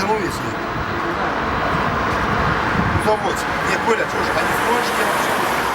замовив, якщо ні? Заводь. Ні, Коля, чого ж, а не сможеш, я вообще не знаю.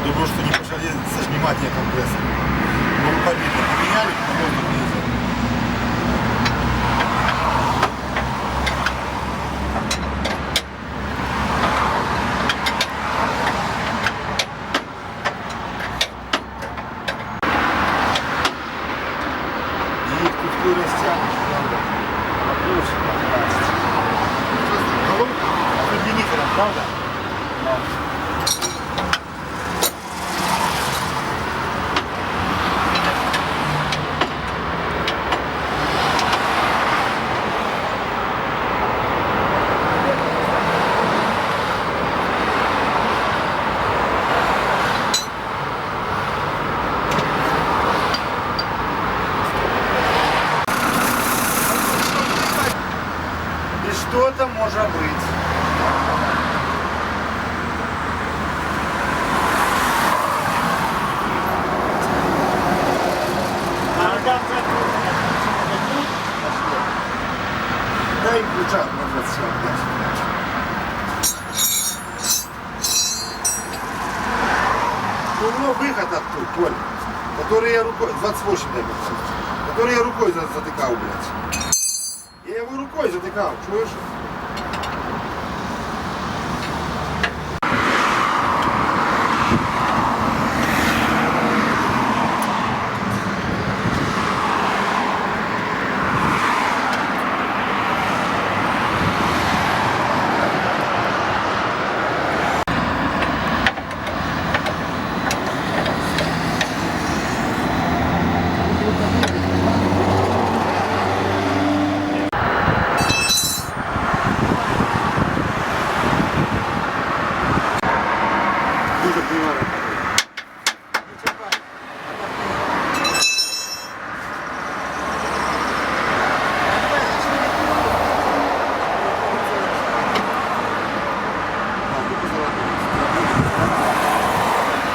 Думаю, что не пожалели сожимать я компрессор. Мы помимо поменяли, потом приезжали. И их тут растянешь, правда? Вопрос попасть. Головка объединителем, правда? И что это может быть? Дай ключа на 27. У него выход оттуда, Коль, который я рукой, 28 дай показать, который я рукой затыкал, блядь. Я его рукой затыкал, чуешь? Дуже понимаю.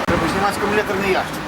Треба знімати акумуляторний ящик.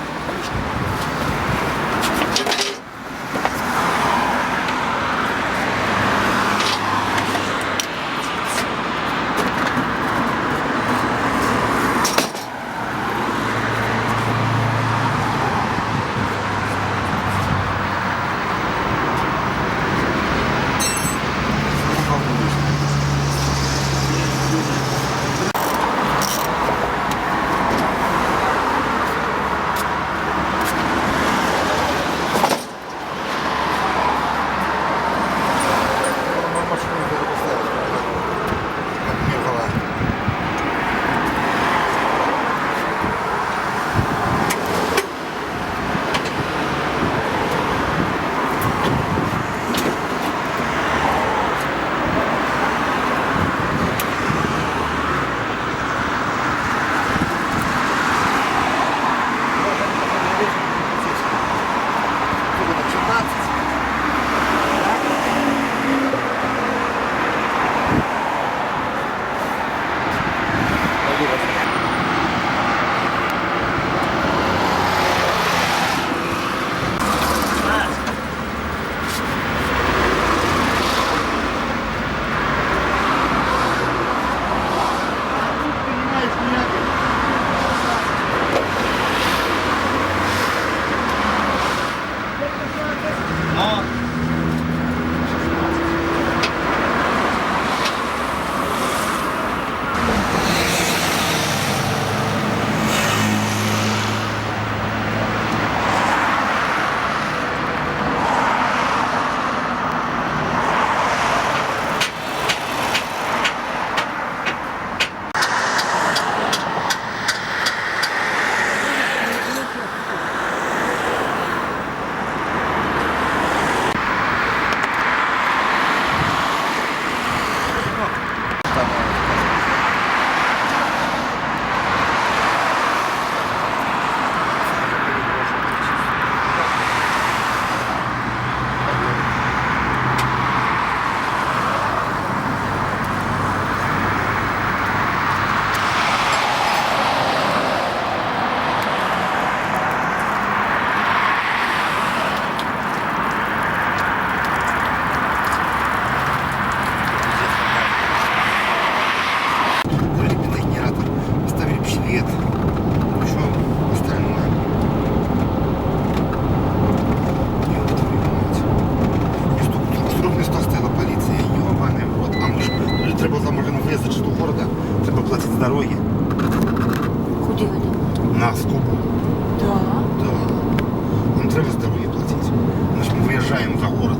выезжаем за город.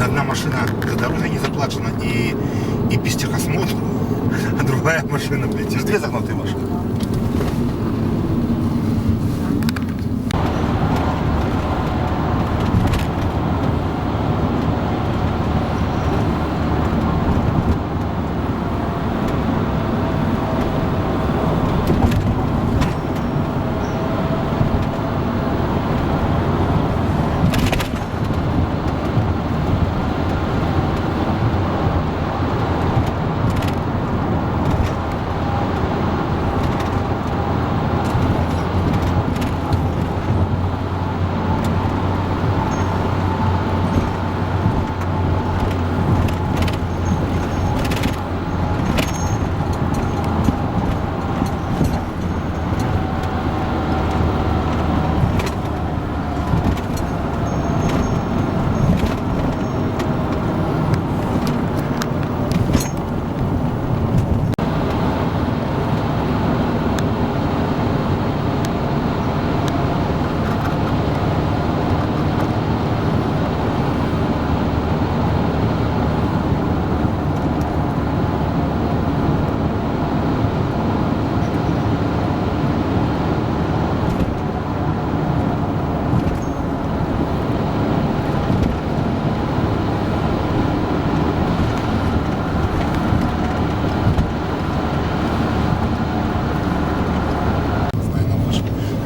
Одна машина за дорогой не заплачена и без техосмотра, а другая машина, блядь, две загнутые машины.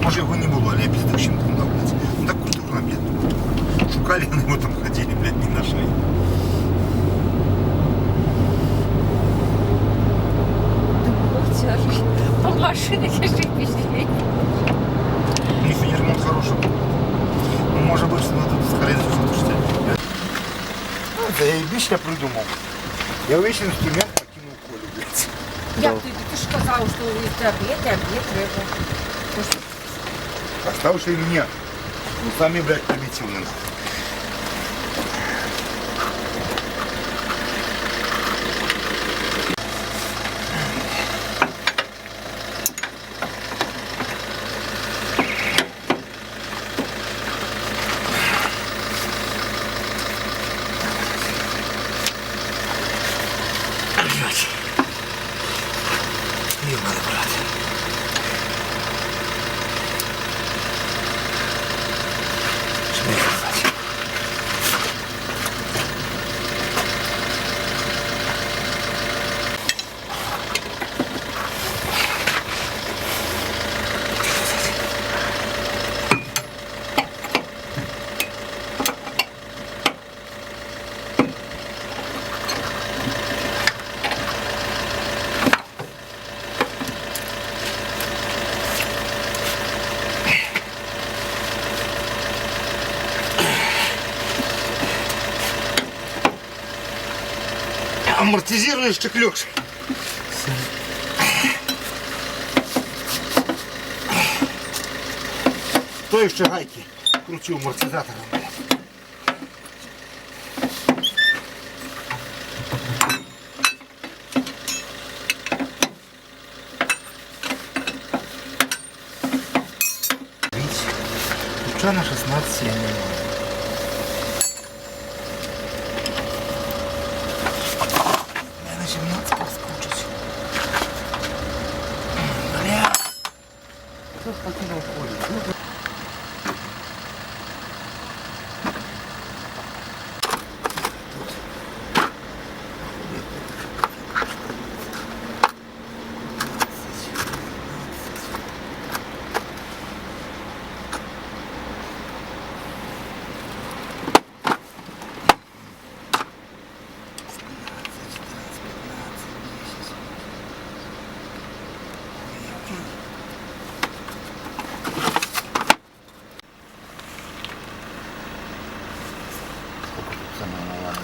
Може його не було, але я піздущим там дав, блядь. Ну так культурно, блядь. Шукали, на его там ходили, блядь, не нашли. По машине лежит везде. У них сегодня ремонт хороший. Ну, может быть, что тут скорее что заебись я придумал. Я весь инструмент покинул Колю, блядь. Як ти ж казав, що обід треба. Оставшие мне. Ну, сами, блядь, примитивны. Ебаный брат. Амортизируешь, чеклёшь. Той ще гайки кручу амортизатором. Ключа на 16 я не знаю. На 17 проскочить. Бля. Что ж покинул Колю? Самое малое.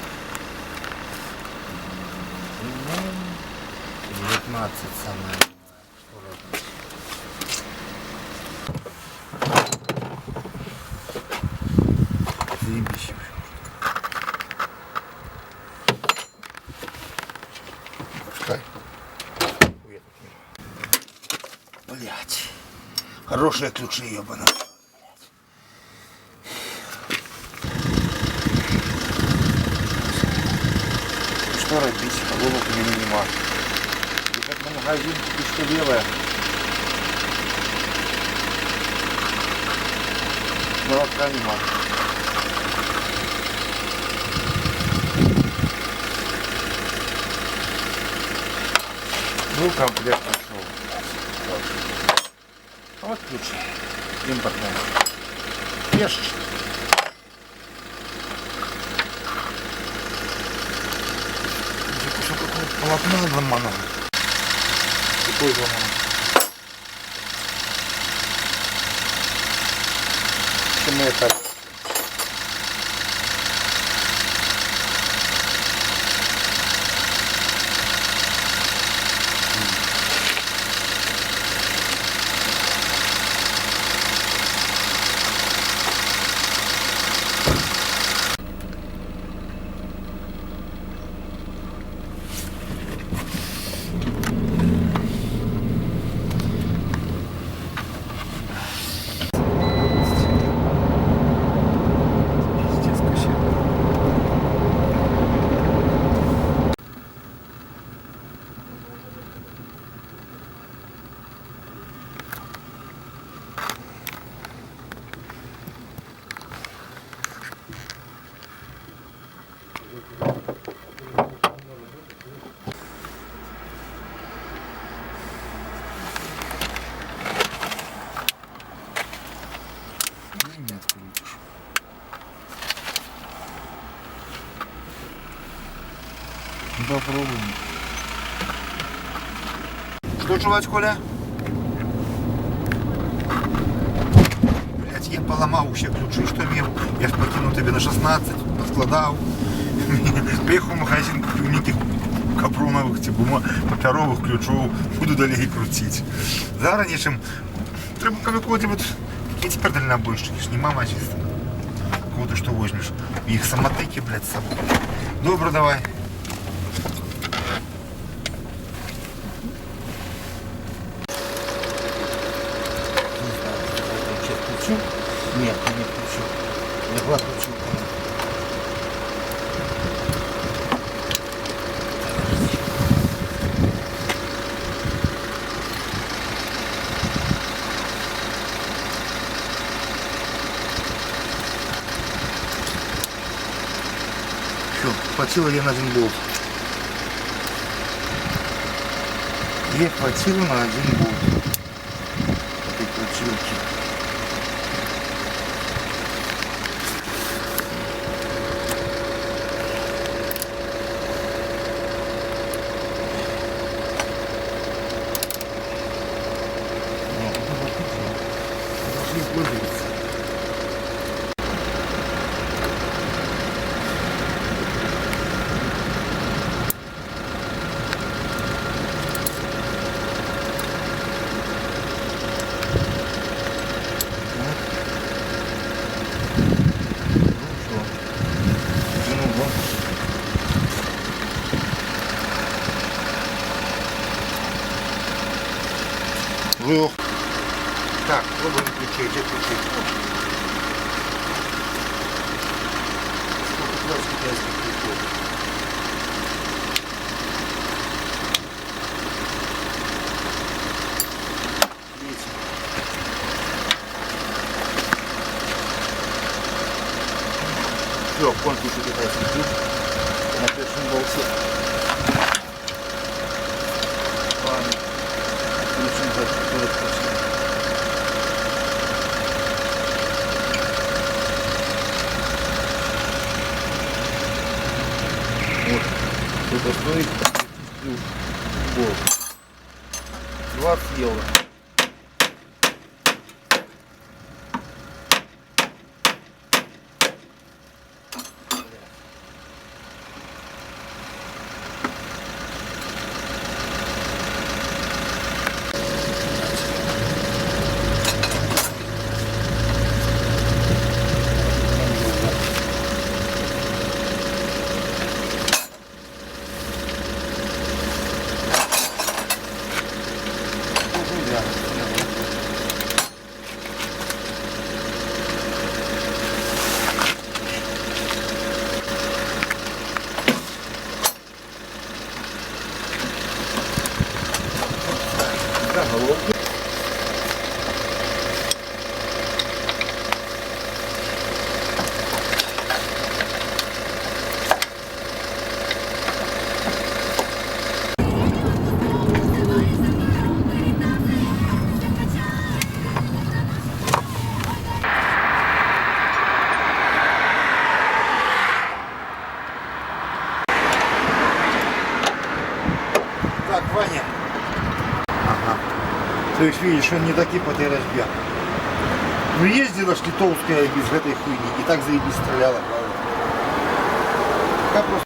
19 самое малое. Заебище. Пускай. Блять. Хорошие ключи, ебаные. Что робить? Головок у меня нема. Ехать на магазин, купить что белое. Молотка нема. Ну, комплект пошел. Вот ключи. Импортные. Пешечки. Кусок какого-то полотна ломаного. Какой ломаный? Почему я так? Не открутишь. Попробуем. Что жевать, Коля? Блять, я поломал все ключи. Что мел? Я ж покинул тебе на 16, поскладал. Приехал в магазин, купил неких капроновых, типа, паперовых ключов. Буду далее крутить. Заранее, треба какого-то вот... Какие теперь дальнобойщики? Не мама чисто. Кого ты что возьмешь? Их самотеки, блядь, с собой. Добро, давай. Нет, не включу. Легла включу. Все, хватило я на один болт. Ей хватило на один болт. Этой крутилки. Лег. Так, пробуем ключи, где ключи? Сколько 20 китайских ключов. Все, конкурс китайский ключ на первом болте. Ладно. Вот, это стоит ключ. Вот. 20 евро. головки. Так, Ваня. Ага. То есть видишь, он не таки по этой рожбе. Ну ездила ж литовская без этой хуйни. И так заебись стреляла, правда? Как просто...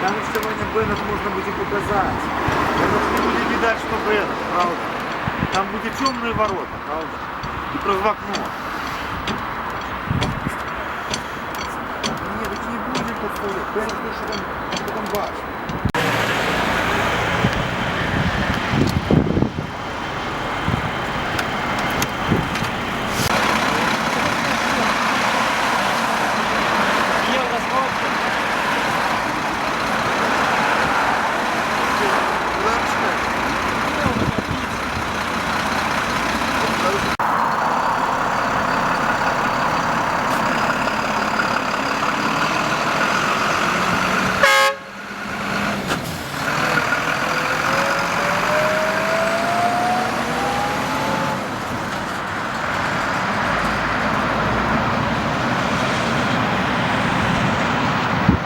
Там сегодня Беннет можно будет показать. Это не будет видать, что Беннет, правда. Там будут темные ворота, правда. И про окно. Ні, так не будемо подставляти. Беннет, що там бачиш.